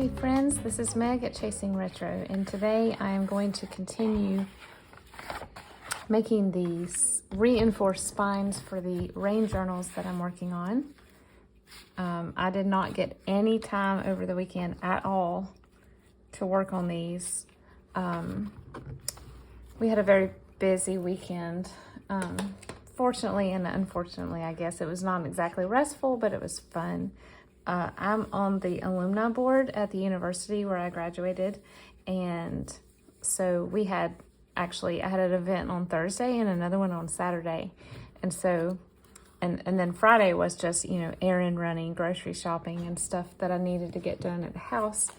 Hey friends, this is Meg at Chasing Retro, and today I am going to continue making these reinforced spines for the rain journals that I'm working on. I did not get any time over the weekend at all to work on these. We had a very busy weekend. Fortunately and unfortunately, I guess it was not exactly restful, but it was fun. I'm on the alumni board at the university where I graduated, and so we had I had an event on Thursday and another one on Saturday, and so and then Friday was just, you know, errand running, grocery shopping and stuff that I needed to get done at the house.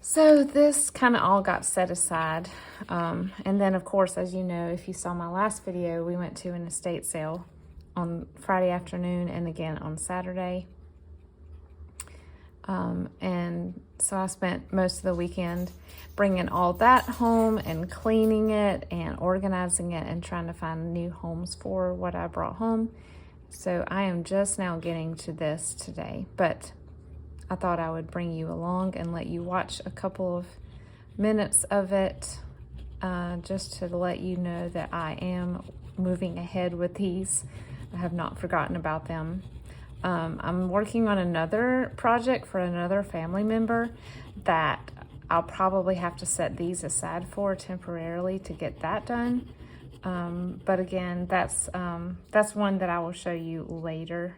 So this kind of all got set aside, and then of course, as you know, if you saw my last video, we went to an estate sale on Friday afternoon and again on Saturday. And so I spent most of the weekend bringing all that home and cleaning it and organizing it and trying to find new homes for what I brought home. So I am just now getting to this today, but I thought I would bring you along and let you watch a couple of minutes of it, just to let you know that I am moving ahead with these. I have not forgotten about them. I'm working on another project for another family member that I'll probably have to set these aside for temporarily to get that done. But again, that's one that I will show you later.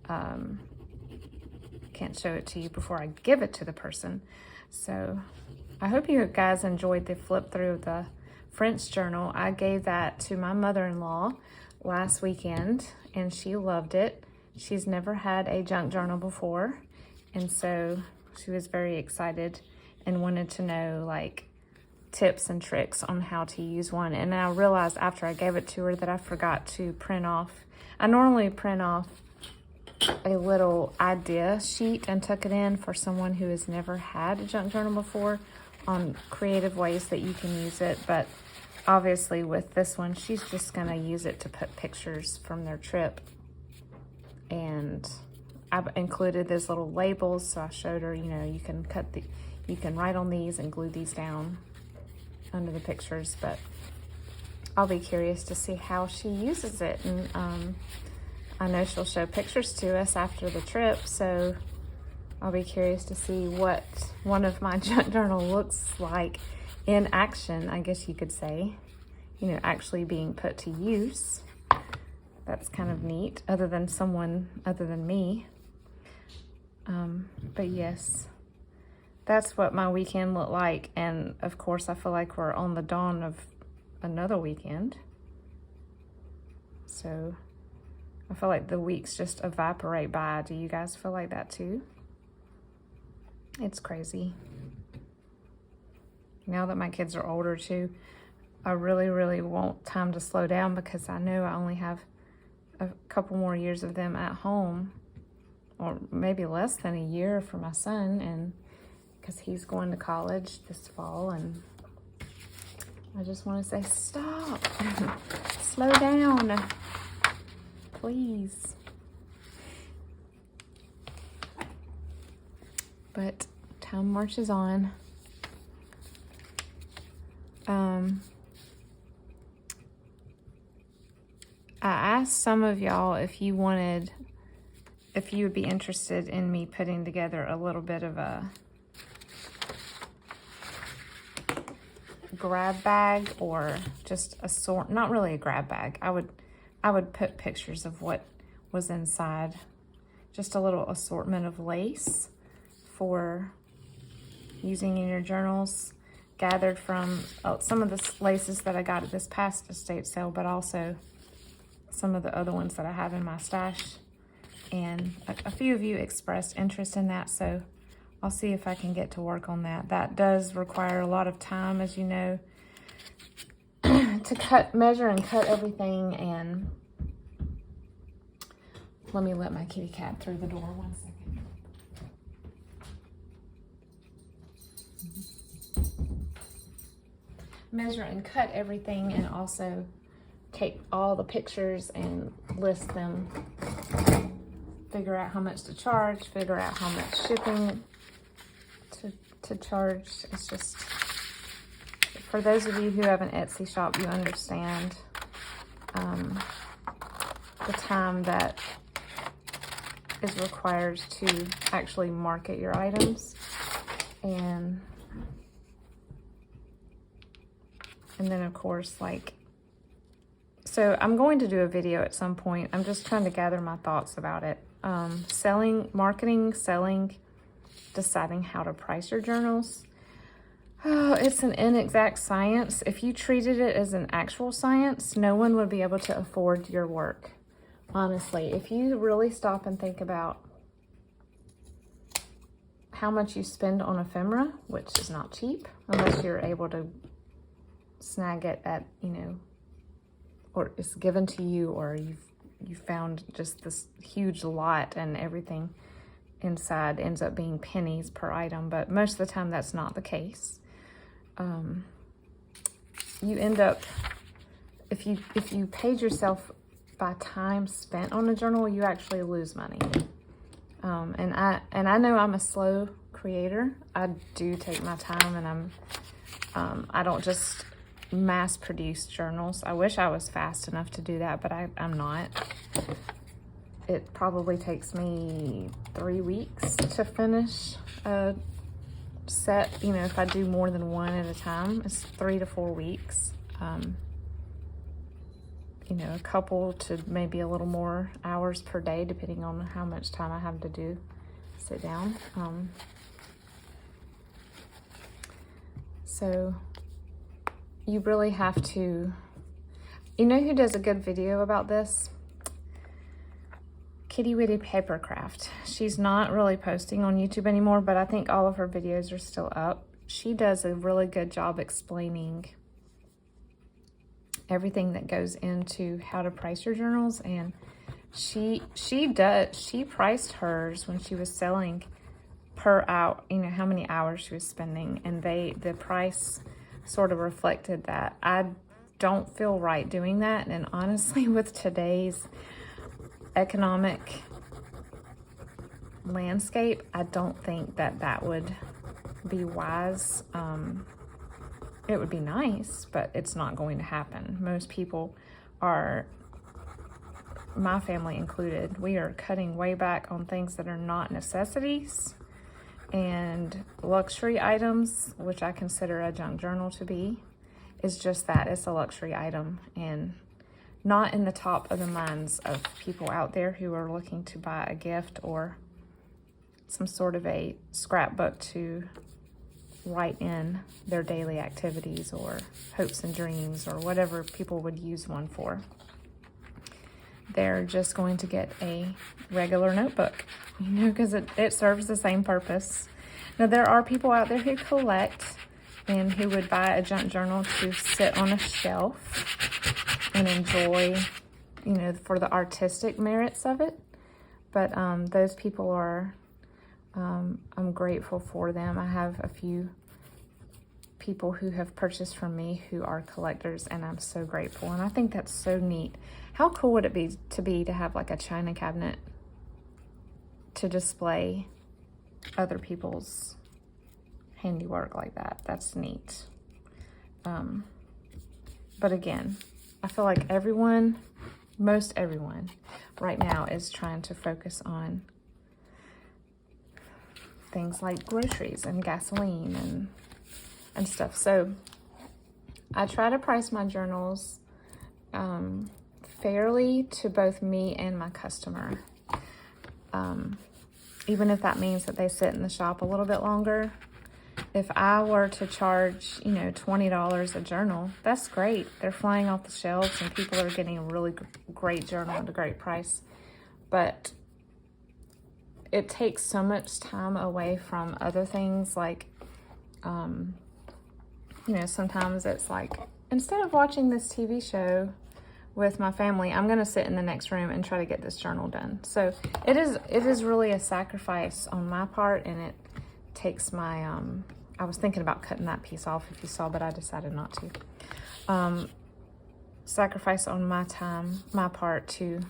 Can't show it to you before I give it to the person. So I hope you guys enjoyed the flip through of the French journal. I gave that to my mother-in-law last weekend and she loved it. She's never had a junk journal before, and so she was very excited and wanted to know like tips and tricks on how to use one. And I realized after I gave it to her that I forgot to print off. I normally print off a little idea sheet and tuck it in for someone who has never had a junk journal before on creative ways that you can use it. But obviously with this one, she's just gonna use it to put pictures from their trip. And I've included these little labels, so I showed her, you know, you can write on these and glue these down under the pictures. But I'll be curious to see how she uses it, and I know she'll show pictures to us after the trip, so I'll be curious to see what one of my junk journal looks like in action, I guess you could say, you know, actually being put to use. That's kind of neat, other than me. But yes, that's what my weekend looked like. And of course, I feel like we're on the dawn of another weekend. So I feel like the weeks just evaporate by. Do you guys feel like that too? It's crazy. Now that my kids are older too, I really, really want time to slow down because I know I only have a couple more years of them at home, or maybe less than a year for my son, and because he's going to college this fall. And I just want to say, stop, slow down, please. But time marches on. I asked some of y'all if you would be interested in me putting together a little bit of a grab bag, or just not really a grab bag. I would put pictures of what was inside, just a little assortment of lace for using in your journals, gathered from some of the laces that I got at this past estate sale, but also some of the other ones that I have in my stash. And a few of you expressed interest in that, so I'll see if I can get to work on that. That does require a lot of time, as you know, to measure and cut everything. And let me let my kitty cat through the door 1 second. Measure and cut everything, and also take all the pictures and list them, figure out how much to charge, figure out how much shipping to charge. It's just, for those of you who have an Etsy shop, you understand the time that is required to actually market your items. And then of course, like, so I'm going to do a video at some point. I'm just trying to gather my thoughts about it. Marketing, selling, deciding how to price your journals. Oh, it's an inexact science. If you treated it as an actual science, no one would be able to afford your work. Honestly, if you really stop and think about how much you spend on ephemera, which is not cheap, unless you're able to snag it at, you know, or it's given to you, or you found just this huge lot and everything inside ends up being pennies per item, but most of the time that's not the case. You end up, if you paid yourself by time spent on a journal, you actually lose money. And I know I'm a slow creator. I do take my time, and I don't just mass produce journals. I wish I was fast enough to do that, but I'm not. It probably takes me 3 weeks to finish a set. You know, if I do more than one at a time, it's 3 to 4 weeks. You know, a couple to maybe a little more hours per day, depending on how much time I have to sit down. So you really have to, you know who does a good video about this? Kitty Witty Papercraft. She's not really posting on YouTube anymore, but I think all of her videos are still up. She does a really good job explaining everything that goes into how to price your journals, and she priced hers when she was selling per hour, you know, how many hours she was spending, and the price sort of reflected that. I don't feel right doing that, and honestly, with today's economic landscape, I don't think that would be wise. It would be nice, but it's not going to happen. Most people are, my family included, we are cutting way back on things that are not necessities, and luxury items, which I consider a junk journal to be, is just that. It's a luxury item, and not in the top of the minds of people out there who are looking to buy a gift or some sort of a scrapbook to write in their daily activities or hopes and dreams or whatever people would use one for. They're just going to get a regular notebook, you know, because it serves the same purpose. Now, there are people out there who collect and who would buy a junk journal to sit on a shelf and enjoy, you know, for the artistic merits of it. But those people are, I'm grateful for them. I have a few people who have purchased from me who are collectors, and I'm so grateful. And I think that's so neat. How cool would it be to have like a china cabinet to display other people's handiwork like that? That's neat. But again, I feel like most everyone right now is trying to focus on things like groceries and gasoline and stuff. So I try to price my journals fairly to both me and my customer. Even if that means that they sit in the shop a little bit longer. If I were to charge, you know, $20 a journal, that's great. They're flying off the shelves and people are getting a really great journal at a great price. But it takes so much time away from other things, like, you know, sometimes it's like, instead of watching this TV show with my family, I'm going to sit in the next room and try to get this journal done. So it is really a sacrifice on my part, and it takes my, I was thinking about cutting that piece off if you saw, but I decided not to. Sacrifice on my time, my part, to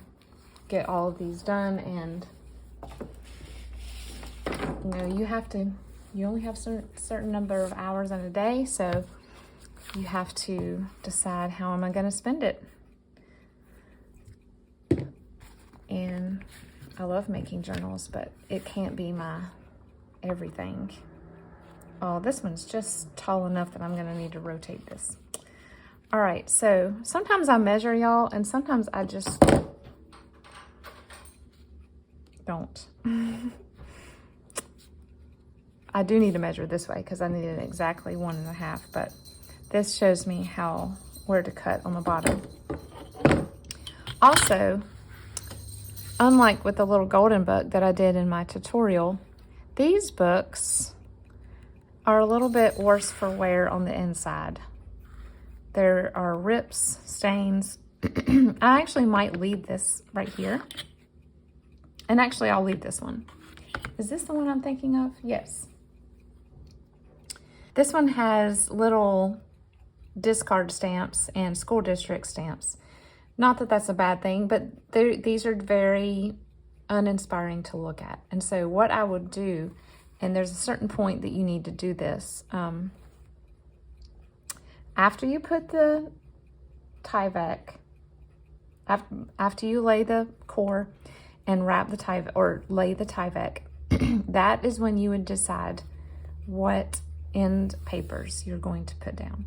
get all of these done. And you know, you have you only have a certain number of hours in a day, so you have to decide, how am I going to spend it? And I love making journals, but it can't be my everything. Oh, this one's just tall enough that I'm going to need to rotate this. All right, so sometimes I measure, y'all, and sometimes I just don't. I do need to measure this way because I needed exactly 1.5, but this shows me where to cut on the bottom. Also, unlike with the little golden book that I did in my tutorial, these books are a little bit worse for wear on the inside. There are rips, stains. I actually might leave this right here. And actually, I'll leave this one. Is this the one I'm thinking of? Yes. This one has little discard stamps and school district stamps. Not that that's a bad thing, but these are very uninspiring to look at. And so what I would do, and there's a certain point that you need to do this, after you put the Tyvek, after you lay the core and wrap the Tyvek, or lay the Tyvek, that is when you would decide what end papers you're going to put down.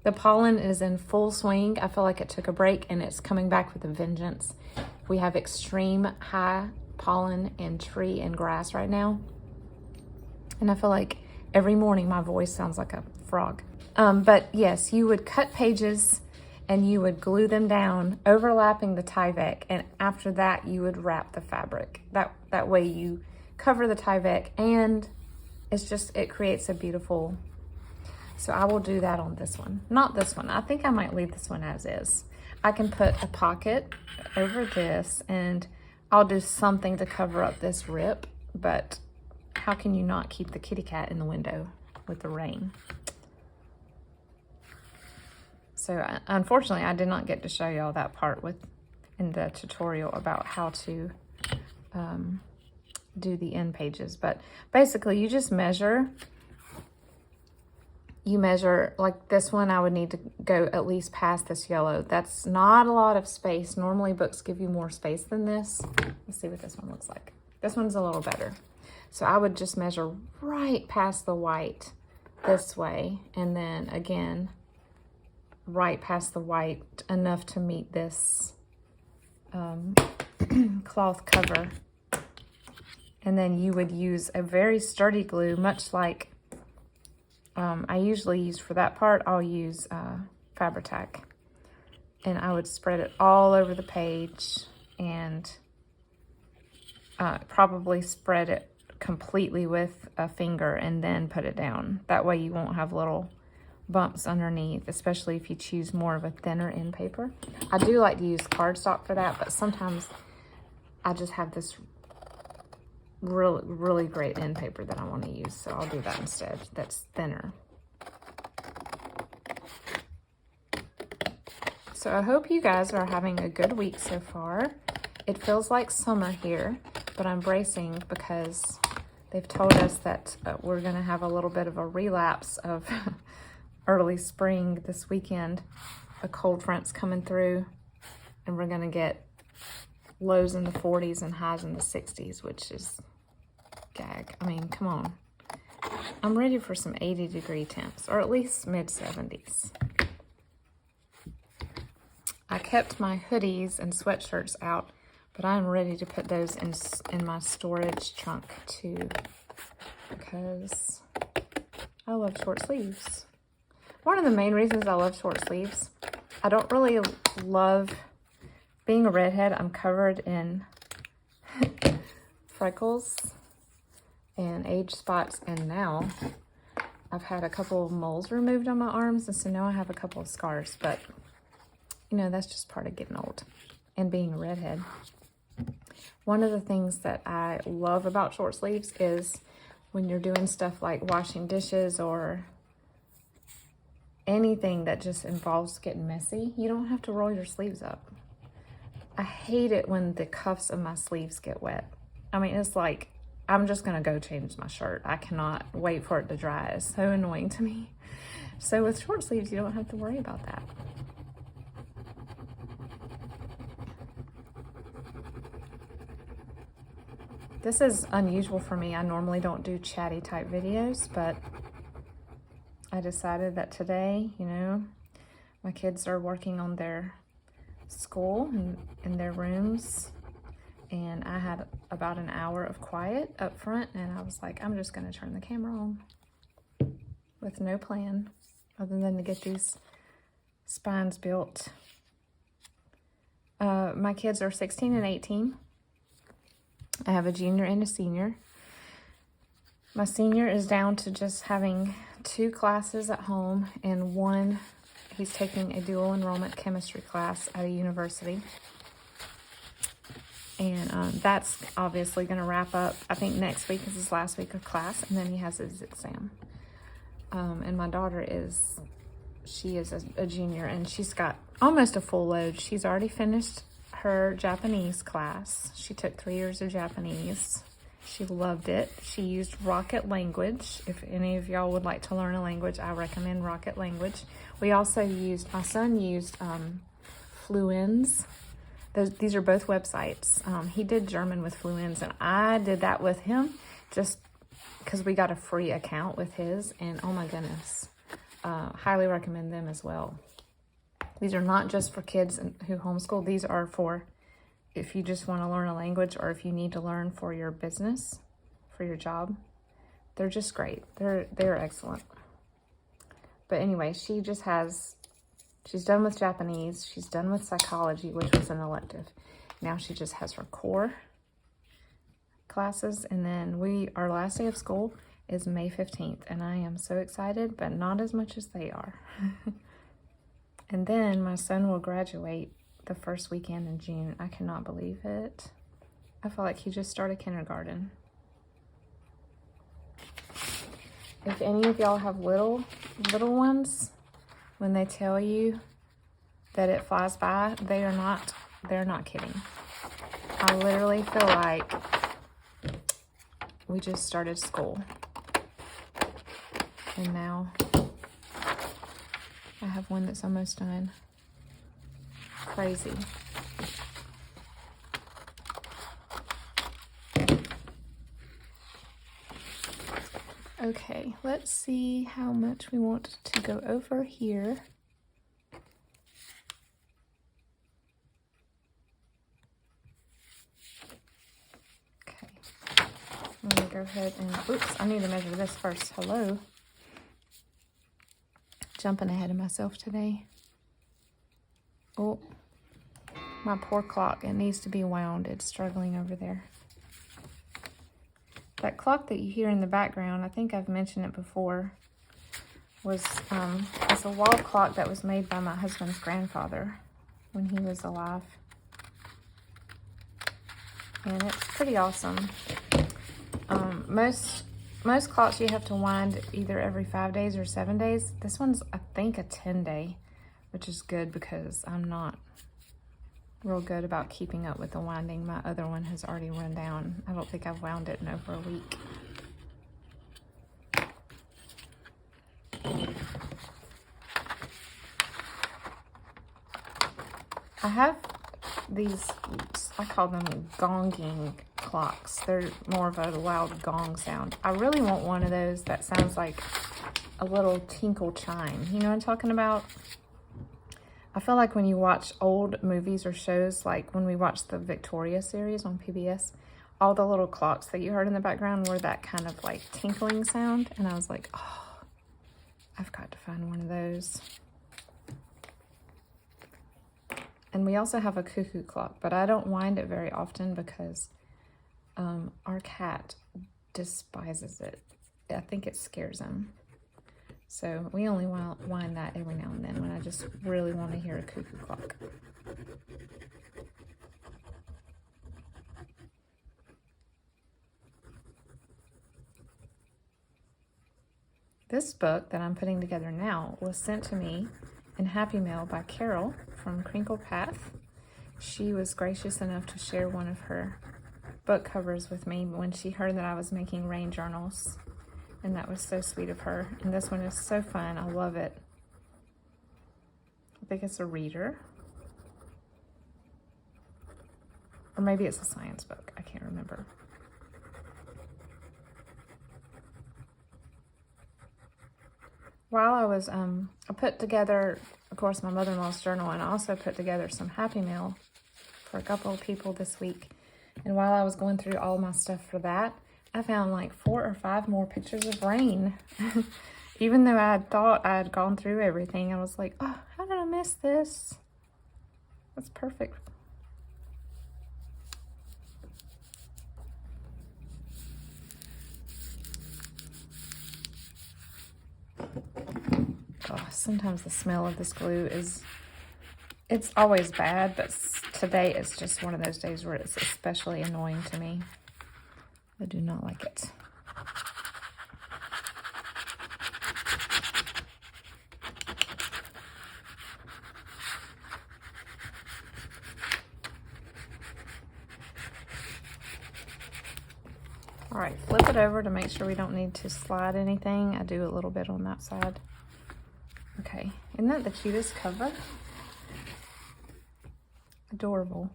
The pollen is in full swing. I feel like it took a break and it's coming back with a vengeance. We have extreme high pollen in tree and grass right now. And I feel like every morning my voice sounds like a frog. But yes, you would cut pages and you would glue them down, overlapping the Tyvek, and after that you would wrap the fabric. That way you cover the Tyvek, and it creates a beautiful. So I will do that on this one. Not this one. I think I might leave this one as is. I can put a pocket over this, and I'll do something to cover up this rip, but how can you not keep the kitty cat in the window with the rain? So unfortunately, I did not get to show y'all that part in the tutorial about how to do the end pages. But basically, you just measure. You measure, like this one, I would need to go at least past this yellow. That's not a lot of space. Normally books give you more space than this. Let's see what this one looks like. This one's a little better. So I would just measure right past the white this way, and then again, right past the white enough to meet this cloth cover. And then you would use a very sturdy glue, much like I usually use for that part. I'll use Fabri-Tac, and I would spread it all over the page and probably spread it completely with a finger and then put it down. That way you won't have little bumps underneath, especially if you choose more of a thinner end paper. I do like to use cardstock for that, but sometimes I just have this really great end paper that I want to use, so I'll do that instead. That's thinner. So I hope you guys are having a good week so far. It feels like summer here, but I'm bracing because they've told us that we're going to have a little bit of a relapse of early spring this weekend. A cold front's coming through, and we're going to get lows in the 40s and highs in the 60s, which is gag. I mean, come on. I'm ready for some 80-degree temps, or at least mid-70s. I kept my hoodies and sweatshirts out, but I'm ready to put those in my storage trunk too, because I love short sleeves. One of the main reasons I love short sleeves, I don't really love being a redhead. I'm covered in freckles and age spots, and now I've had a couple of moles removed on my arms, and so now I have a couple of scars, but you know, that's just part of getting old and being a redhead. One of the things that I love about short sleeves is when you're doing stuff like washing dishes or anything that just involves getting messy, you don't have to roll your sleeves up. I hate it when the cuffs of my sleeves get wet. I mean, it's like I'm just gonna go change my shirt. I cannot wait for it to dry. It's so annoying to me. So with short sleeves, you don't have to worry about that. This is unusual for me. I normally don't do chatty type videos, but I decided that today, you know, my kids are working on their school and in their rooms, and I had about an hour of quiet up front, and I was like, I'm just gonna turn the camera on with no plan other than to get these spines built. My kids are 16 and 18. I have a junior and a senior. My senior is down to just having 2 classes at home and one, he's taking a dual enrollment chemistry class at a university. And that's obviously going to wrap up. I think next week is his last week of class, and then he has his exam. And my daughter she is a junior, and she's got almost a full load. She's already finished her Japanese class. She took 3 years of Japanese. She loved it. She used Rocket Language. If any of y'all would like to learn a language, I recommend Rocket Language. We also used, my son used Fluenz. These are both websites. He did German with Fluenz, and I did that with him just because we got a free account with his, and oh my goodness, highly recommend them as well. These are not just for kids who homeschool. These are for if you just want to learn a language or if you need to learn for your business, for your job. They're just great. They're excellent. But anyway, she's done with Japanese. She's done with psychology, which was an elective. Now she just has her core classes. And then our last day of school is May 15th. And I am so excited, but not as much as they are. And then my son will graduate the first weekend in June. I cannot believe it. I feel like he just started kindergarten. If any of y'all have little ones, when they tell you that it flies by, they're not kidding. I literally feel like we just started school. And now I have one that's almost done. Crazy. Okay, let's see how much we want to go over here. Okay, I'm gonna go ahead and, oops, I need to measure this first. Hello. Jumping ahead of myself today. Oh, my poor clock. It needs to be wound. It's struggling over there. That clock that you hear in the background, I think I've mentioned it before, it's a wall clock that was made by my husband's grandfather when he was alive. And it's pretty awesome. Most clocks you have to wind either every 5 days or 7 days. This one's, I think, a 10-day, which is good because I'm not real good about keeping up with the winding. My other one has already run down. I don't think I've wound it in over a week. I have these, I call them gonging clocks. They're more of a loud gong sound. I really want one of those that sounds like a little tinkle chime. You know what I'm talking about? I feel like when you watch old movies or shows, like when we watched the Victoria series on PBS, all the little clocks that you heard in the background were that kind of like tinkling sound. And I was like, oh, I've got to find one of those. And we also have a cuckoo clock, but I don't wind it very often because our cat despises it. I think it scares him. So we only wind that every now and then when I just really want to hear a cuckoo clock. This book that I'm putting together now was sent to me in Happy Mail by Carol from Crinkle Path. She was gracious enough to share one of her book covers with me when she heard that I was making rain journals. And that was so sweet of her. And this one is so fun. I love it. I think it's a reader. Or maybe it's a science book. I can't remember. While I was, I put together, of course, my mother-in-law's journal, and I also put together some Happy Mail for a couple of people this week. And while I was going through all my stuff for that, I found like 4 or 5 more pictures of rain. Even though I had thought I had gone through everything, I was like, oh, how did I miss this? That's perfect. Oh, sometimes the smell of this glue it's always bad, but today it's just one of those days where it's especially annoying to me. I do not like it. All right, flip it over to make sure we don't need to slide anything. I do a little bit on that side. Okay, isn't that the cutest cover? Adorable.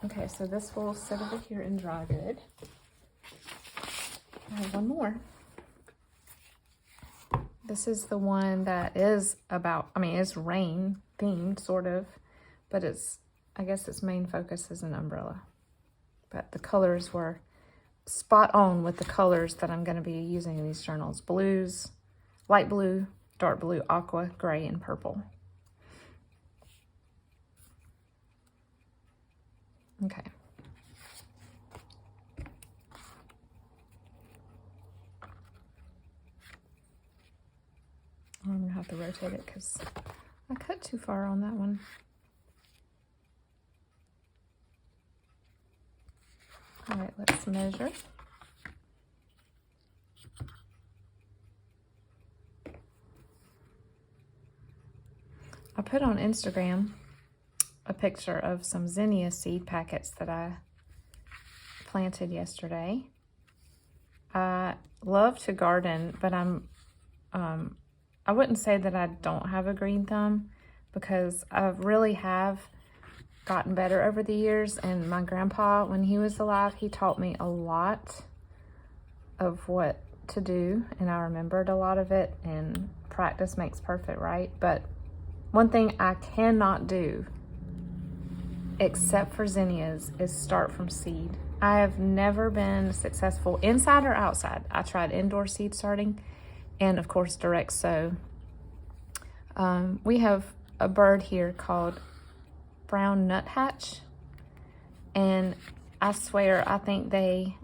Okay, so this will sit over here and dry good. I have one more. This is the one that is about, it's rain themed, sort of, but I guess its main focus is an umbrella. But the colors were spot on with the colors that I'm going to be using in these journals. Blues, light blue, dark blue, aqua, gray, and purple. Okay. I'm going to have to rotate it because I cut too far on that one. All right, let's measure. I put on Instagram a picture of some zinnia seed packets that I planted yesterday. I love to garden, but I wouldn't say that I don't have a green thumb, because I really have gotten better over the years. And my grandpa, when he was alive, he taught me a lot of what to do, and I remembered a lot of it, and practice makes perfect, right? But one thing I cannot do, except for zinnias, is start from seed. I have never been successful inside or outside. I tried indoor seed starting and of course direct sow. We have a bird here called brown nuthatch, and I swear I think they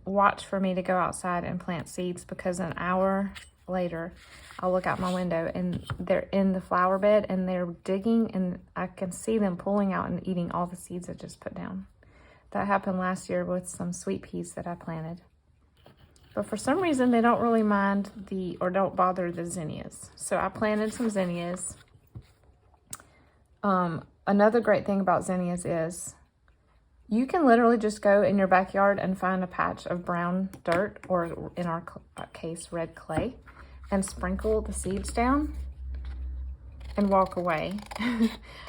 watch for me to go outside and plant seeds, because an hour later I'll look out my window and they're in the flower bed and they're digging, and I can see them pulling out and eating all the seeds I just put down. That happened last year with some sweet peas that I planted. But for some reason they don't really mind or don't bother the zinnias. So I planted some zinnias. Another great thing about zinnias is you can literally just go in your backyard and find a patch of brown dirt, or in our case, red clay, and sprinkle the seeds down and walk away.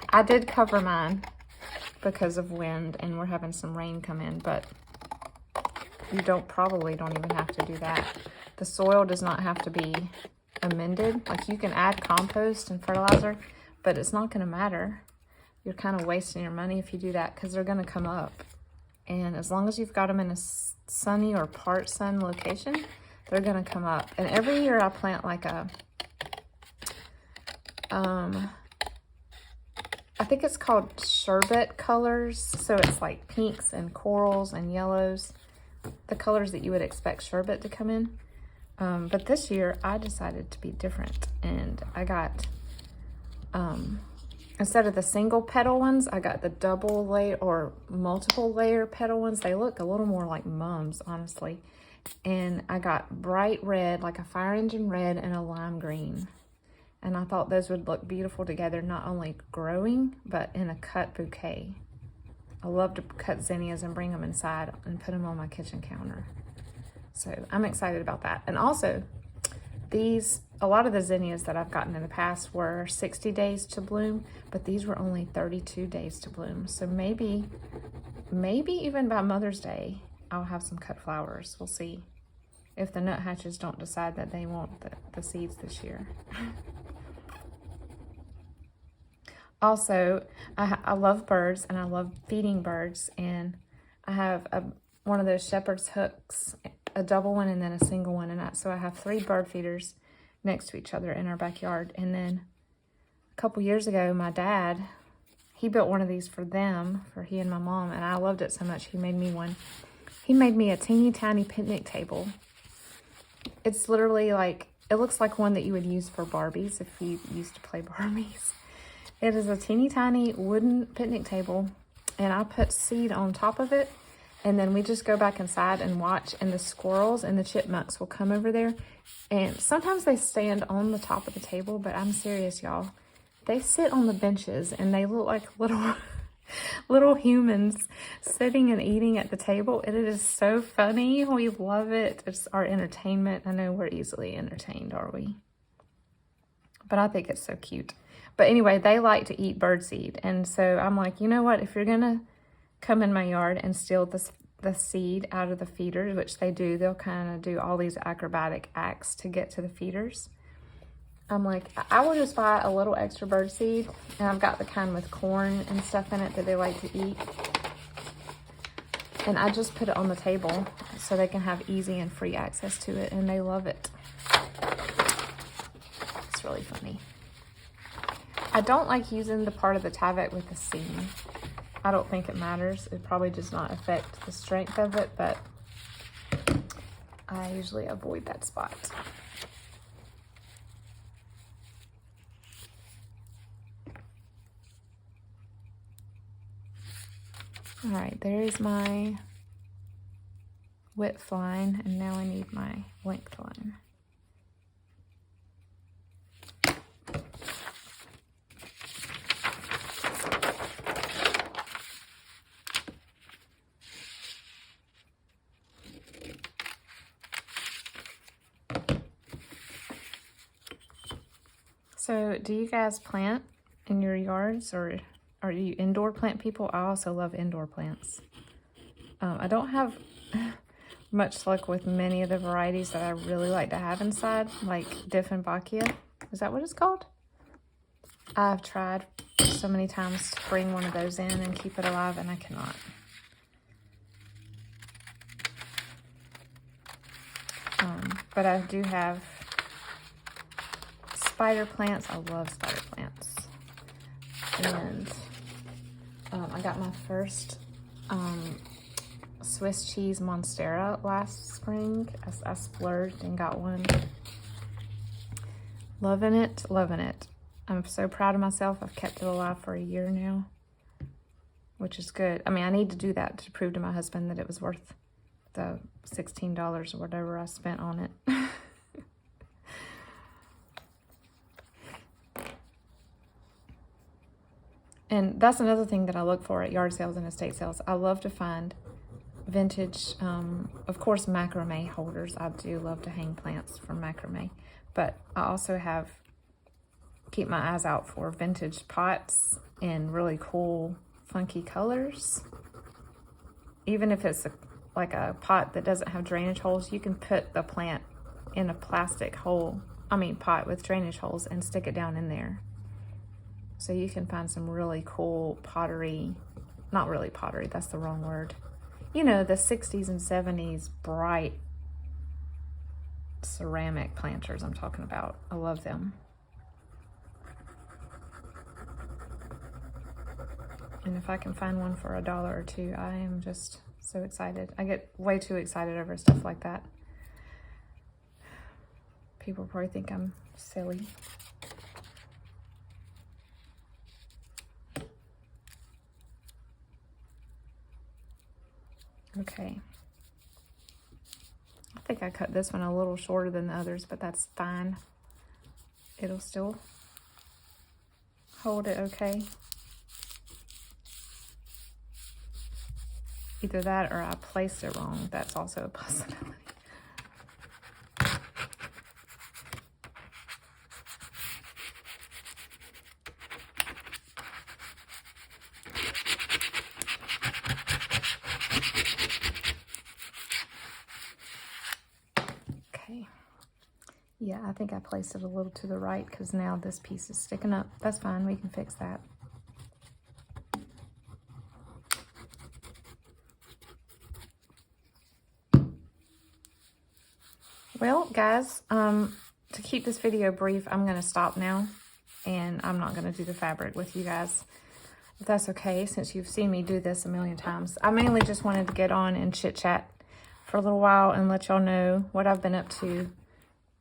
I did cover mine because of wind, and we're having some rain come in, but you probably don't even have to do that. The soil does not have to be amended. Like, you can add compost and fertilizer, but it's not going to matter. You're kind of wasting your money if you do that, because they're going to come up. And as long as you've got them in a sunny or part sun location, they're going to come up. And every year I plant like a, I think it's called sherbet colors. So it's like pinks and corals and yellows, the colors that you would expect sherbet to come in. But this year I decided to be different, and I got, instead of the single petal ones, I got the double layer or multiple layer petal ones. They look a little more like mums, honestly. And I got bright red, like a fire engine red, and a lime green. And I thought those would look beautiful together, not only growing, but in a cut bouquet. I love to cut zinnias and bring them inside and put them on my kitchen counter. So I'm excited about that. And also, a lot of the zinnias that I've gotten in the past were 60 days to bloom, but these were only 32 days to bloom. So maybe even by Mother's Day, I'll have some cut flowers. We'll see if the nuthatches don't decide that they want the seeds this year. Also, I love birds and I love feeding birds, and I have one of those shepherd's hooks, a double one and then a single one, and so I have 3 bird feeders next to each other in our backyard. And then a couple years ago, my dad, he built one of these for he and my mom, and I loved it so much he made me one. He made me a teeny tiny picnic table. It's literally like, it looks like one that you would use for Barbies if you used to play Barbies. It is a teeny tiny wooden picnic table, and I put seed on top of it, and then we just go back inside and watch, and the squirrels and the chipmunks will come over there, and sometimes they stand on the top of the table, but I'm serious, y'all. They sit on the benches, and they look like little humans sitting and eating at the table. It is so funny. We love it. It's our entertainment. I know we're easily entertained, are we? But I think it's so cute. But anyway, they like to eat birdseed. And so I'm like, you know what? If you're going to come in my yard and steal the seed out of the feeders, which they do, they'll kind of do all these acrobatic acts to get to the feeders. I'm like, I will just buy a little extra birdseed. And I've got the kind with corn and stuff in it that they like to eat. And I just put it on the table so they can have easy and free access to it. And they love it. It's really funny. I don't like using the part of the Tyvek with the seam. I don't think it matters. It probably does not affect the strength of it, but I usually avoid that spot. All right, there's my width line, and now I need my length line. So do you guys plant in your yards, or are you indoor plant people? I also love indoor plants. I don't have much luck with many of the varieties that I really like to have inside, like Dieffenbachia. Is that what it's called? I've tried so many times to bring one of those in and keep it alive, and I cannot. But I do have spider plants. I love spider plants. And I got my first Swiss cheese Monstera last spring. I splurged and got one. Loving it, loving it. I'm so proud of myself. I've kept it alive for a year now, which is good. I mean, I need to do that to prove to my husband that it was worth the $16 or whatever I spent on it. And that's another thing that I look for at yard sales and estate sales. I love to find vintage, of course, macrame holders. I do love to hang plants from macrame, but I also keep my eyes out for vintage pots in really cool, funky colors. Even if it's like a pot that doesn't have drainage holes, you can put the plant in a plastic pot with drainage holes and stick it down in there. So you can find some really cool pottery, not really pottery, that's the wrong word. You know, the 60s and 70s bright ceramic planters I'm talking about. I love them. And if I can find one for $1 or $2, I am just so excited. I get way too excited over stuff like that. People probably think I'm silly. Okay. I think I cut this one a little shorter than the others, but that's fine. It'll still hold it okay. Either that or I placed it wrong. That's also a possibility. Okay. Yeah, I think I placed it a little to the right because now this piece is sticking up. That's fine. We can fix that. Well, guys, to keep this video brief, I'm going to stop now, and I'm not going to do the fabric with you guys, if that's okay, since you've seen me do this a million times. I mainly just wanted to get on and chit-chat for a little while and let y'all know what I've been up to,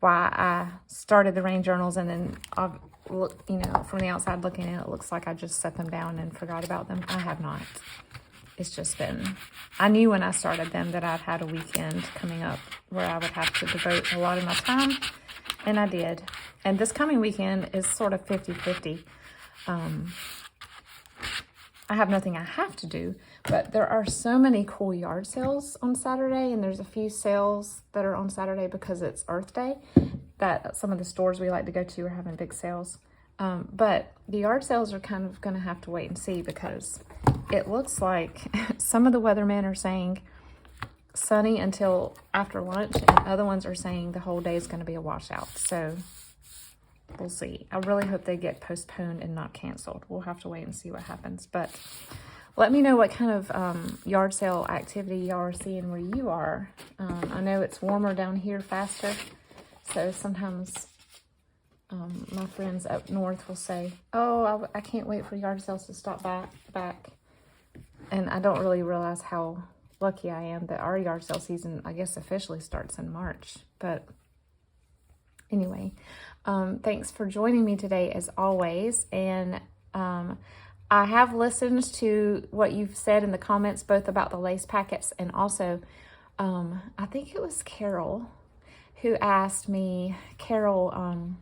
why I started the rain journals, and then I've look, you know, from the outside looking in, it looks like I just set them down and forgot about them. I have not. It's just been, I knew when I started them that I'd had a weekend coming up where I would have to devote a lot of my time, and I did. And this coming weekend is sort of 50-50. I have nothing I have to do, but there are so many cool yard sales on Saturday, and there's a few sales that are on Saturday because it's Earth Day, that some of the stores we like to go to are having big sales. But the yard sales are kind of going to have to wait and see, because it looks like some of the weathermen are saying sunny until after lunch, and other ones are saying the whole day is going to be a washout. So we'll see. I really hope they get postponed and not canceled. We'll have to wait and see what happens. But let me know what kind of yard sale activity y'all are seeing where you are. I know it's warmer down here faster, so sometimes my friends up north will say, oh, I can't wait for yard sales to stop back. And I don't really realize how lucky I am that our yard sale season, I guess, officially starts in March. But anyway, thanks for joining me today as always. And I have listened to what you've said in the comments, both about the lace packets and also, I think it was Carol who asked me, Carol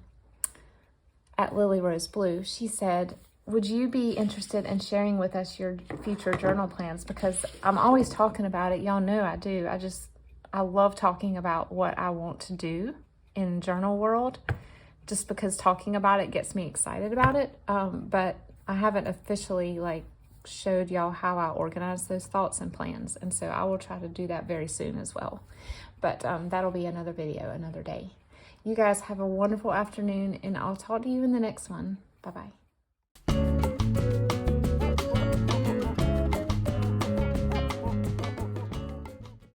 at Lily Rose Blue, she said, would you be interested in sharing with us your future journal plans? Because I'm always talking about it. Y'all know I do. I love talking about what I want to do in journal world, just because talking about it gets me excited about it. But I haven't officially showed y'all how I organize those thoughts and plans. And so I will try to do that very soon as well. But that'll be another video, another day. You guys have a wonderful afternoon, and I'll talk to you in the next one. Bye-bye.